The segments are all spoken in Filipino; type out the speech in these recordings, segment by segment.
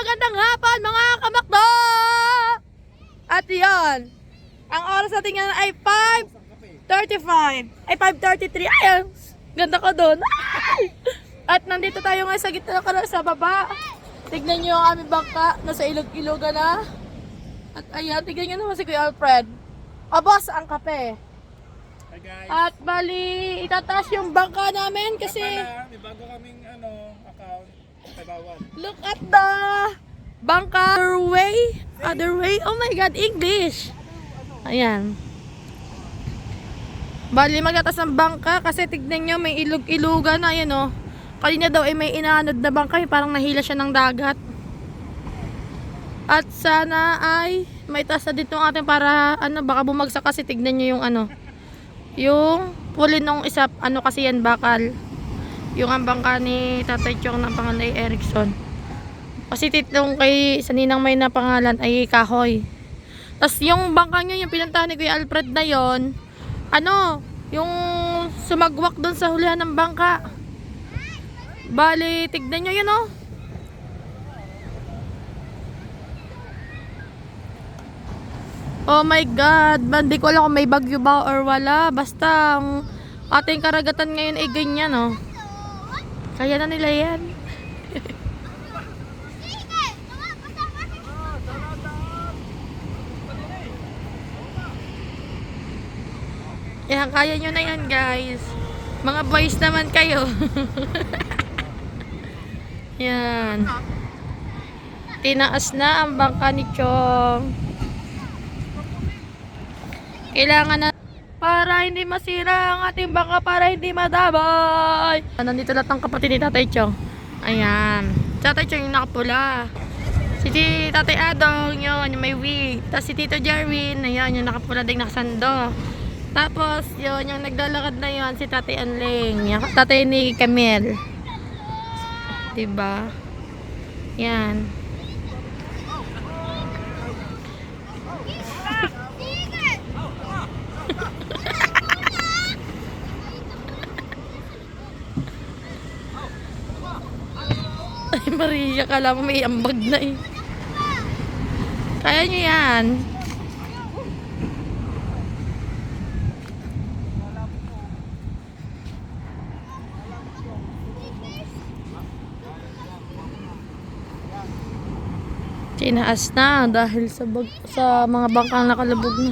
magandang hapon mga kamakdo! At yun, ang oras natin ngayon ay 5:35. Ay 5:33. Ay, ganda ko doon. At nandito tayo ngayon sa gitna ng sa baba. Tignan nyo yung aming bangka. Nasa ilog-iloga na. At ayan, tignan nyo naman si Kuya Alfred. O boss, ang kape. Hi guys. At bali, itataas yung bangka namin kasi May bago kaming account. Bawal. look at the bangka. Other way. Oh my God, English. Ayan. Bali, magtatas ng bangka kasi tignan nyo, may ilog-ilugan na. Ayan o. Kanina daw ay may inaanod na bangka. Parang nahila siya ng dagat. At sana ay may taas na dito ang ating para baka bumagsak kasi tignan nyo yung yung puli nung isa, kasi yan bakal. Yung ang bangka ni Tatay Chong ng pangalan ay Erickson. Kasi titong kay sa ninang may na pangalan ay Kahoy. Tapos yung bangka nyo, yung pinuntahan ni Kuya Alfred na yon, yung sumagwak doon sa hulihan ng bangka. Bali, tignan nyo yun Oh my God, hindi ko alam kung may bagyo ba or wala. Basta ang ating karagatan ngayon ay ganyan Kaya na nila yan. Yan, kaya nyo na yan guys. Mga boys naman kayo. Yan. Tinaas na ang bangka ni Chong. Kailangan na para hindi masira ang ating bangka, para hindi madamay. Nandito lahat ng kapatid ni Tatay Chong. Ayan. Tatay Chong yung nakapula. Si Tatay Adong, yun, yung may wig. Tapos si Tito Jarwin, ayan, yung nakapula din nakasando. Tapos, yun, yung naglalakad na yun, si Tatay Anling. Yung tatay ni Camille. Diba? Yan. Ay, Maria, kala mo may ambag na Kaya nyo yan. Tinaas na dahil sa mga bangkang nakalubog na.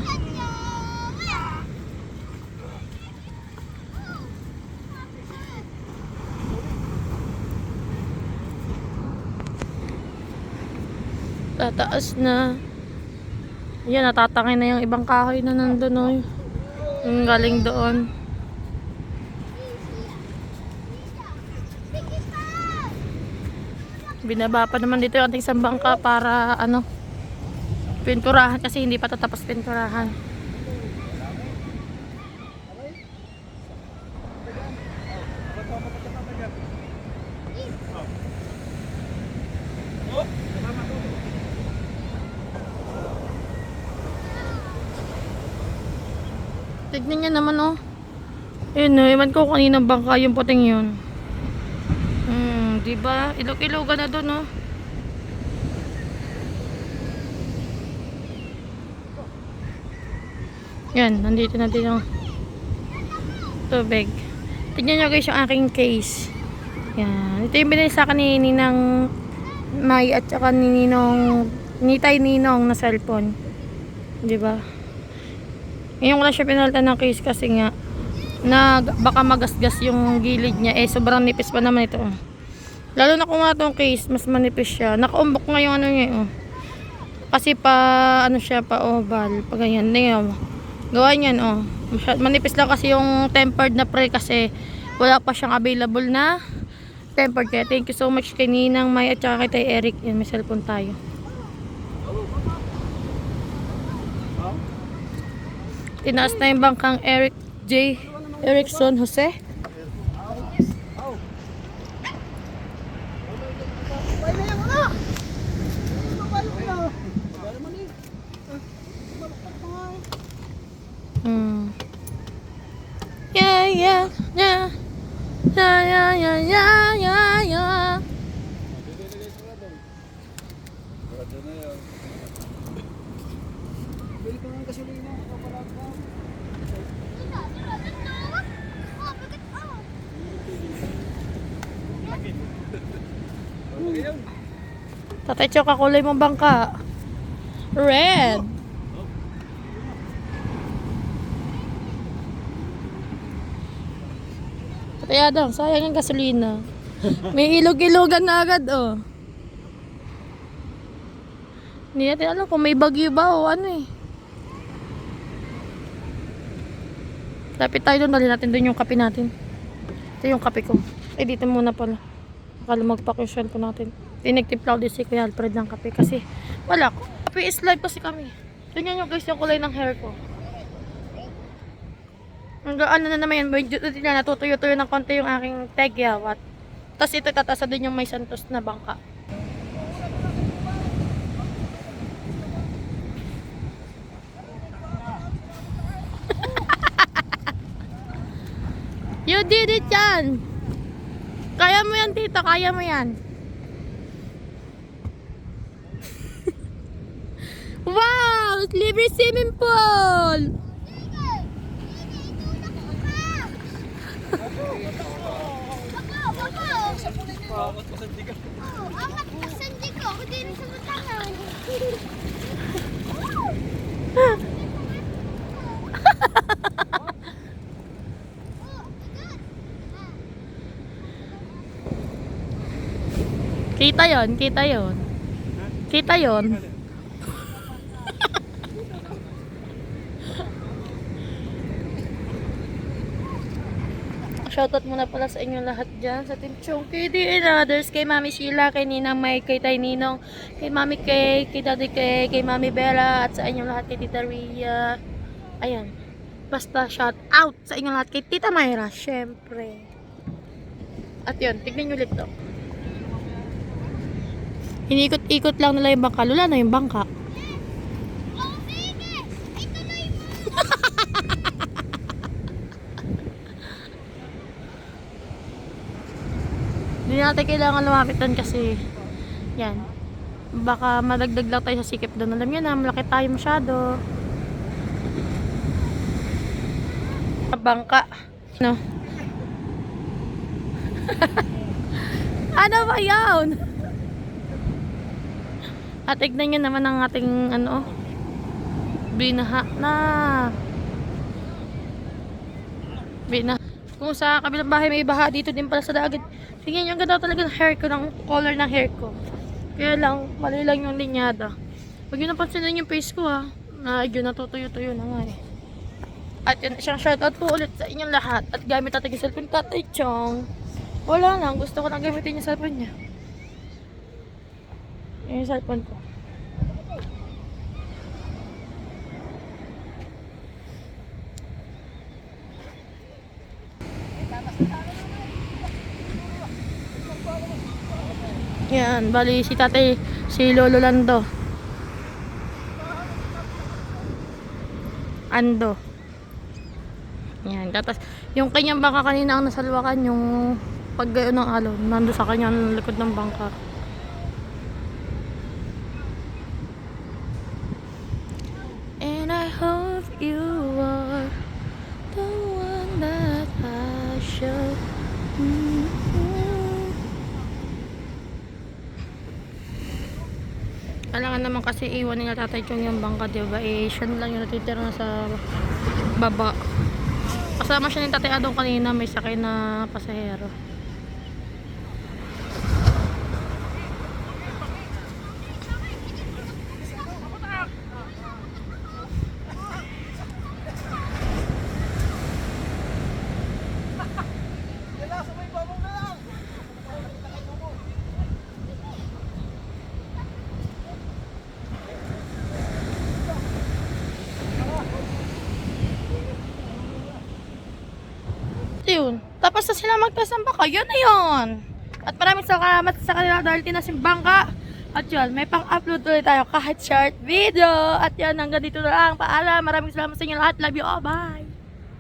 Tataas na. Yan, natatangay na yung ibang kahoy na nandun yung galing doon. Binaba pa naman dito yung ating isang bangka para pinturahan kasi hindi pa tatapos pinturahan. Tignan niya naman Ayun iwan ko kaninang bangka yung puting yun. Diba? Ilog-iloga na doon Yan, nandito na din yung tubig. Tignan nyo guys yung aking case. Yan. Ito yung binili sa akin ni Ninang May at saka ni Tay Ninong na cellphone. Diba? Ngayon wala siya pinalitan ng case kasi nga baka magasgas yung gilid niya. Sobrang nipis pa naman ito. Lalo na kung itong case, mas manipis siya. Nakaumbok nga yung niya Kasi siya, pa oval. Pag ganyan. Gawa niyan manipis lang kasi yung tempered na pre kasi wala pa siyang available na tempered. Kaya thank you so much kay Ninang May at saka kay Tay Eric. Yan, may cellphone tayo. Tinaas na yung bangkang Eric J. Erickson Jose. Yeah, yeah, yeah. Yeah, yeah, yeah, yeah, yeah, yeah. Ano na yan? Bili ko ng gasolina. Kapalag ka. Tatay Chok, kakulay mong bangka. Red. Tatay Adam, sayang yung gasolina. May ilog-ilogan na agad, oh. Hindi natin alam kung may bagyo ba o ano eh. Lapit tayo doon, dali natin doon yung kape natin. Ito yung kape ko. Eh, dito muna pala. Baka lumagpak yung cellphone natin. Tinigtiplaw din si Kuya Alfred ng kape kasi wala ko. Kape is live kasi kami. Tingnan nyo guys yung kulay ng hair ko. Ano na naman yan, natutuyo-tuyo ng konti yung aking tegyawat. Tapos ito tatasa din yung may santos na bangka. You did it, yan! Kaya mo yan, tita. Kaya mo yan. Wow! Libre swimming pool! Kita yon, kita yon. Kita yon. Shoutout muna pala sa inyo lahat dyan, sa Team Chunky, and others, kay Mami Sheila, kay Ninang Mike, kay Tay Ninong, kay Mami Kay, kay Daddy Kay, kay Mami Bella, at sa inyo lahat kay Tita Ria. Ayan. Basta shout out sa inyo lahat kay Tita Mayra, syempre. At yun, tignan nyo ulit to. Inikot-ikot lang nila yung bangka. Lula na yung bangka. Hindi natin kailangan lumapitan kasi yan. Baka madagdag lang tayo sa sikip doon. Alam nyo na, malaki tayo masyado. Bangka. No? Ano ba yun? At tignan nyo naman ang ating ano, binaha na. Kung sa kabilang bahay may baha, dito din pala sa dagat. Tingnan nyo, ang ganda talaga ng hair ko, ng color ng hair ko. Kaya lang, mali lang yung linyada. Huwag nyo napansinin yung face ko ha. Yun, natutuyo-tuyo na nga eh. At yun, isang shoutout po ulit sa inyong lahat. At gamit natin yung cellphone Tatay Chong. Wala lang, gusto ko lang gamitin yung cellphone niya. Yung cellphone ko. Yan, bali si tatay, si Lolo Lando. Ando. Yan, tapos yung kanyang bangka kanina ang nasalwakan, yung paggayo ng alon, nando sa kanyang likod ng bangka. And I hope you are the one that I should. Kailangan naman kasi iwan nila Tatay Chong yung bangka, diba? Eh, siya lang yung natitira na sa baba. Kasama siya ni Tatay Adong kanina, may sakay na pasahero. Yun. Tapos na sila magkasamba ka, yun na yun. At maraming salamat sa kanila dahil tinasimbang ka. At yun, may pang-upload ulit tayo kahit short video. At yan, hanggang dito na lang. Paalam. Maraming salamat sa inyo lahat. Love you all. Bye.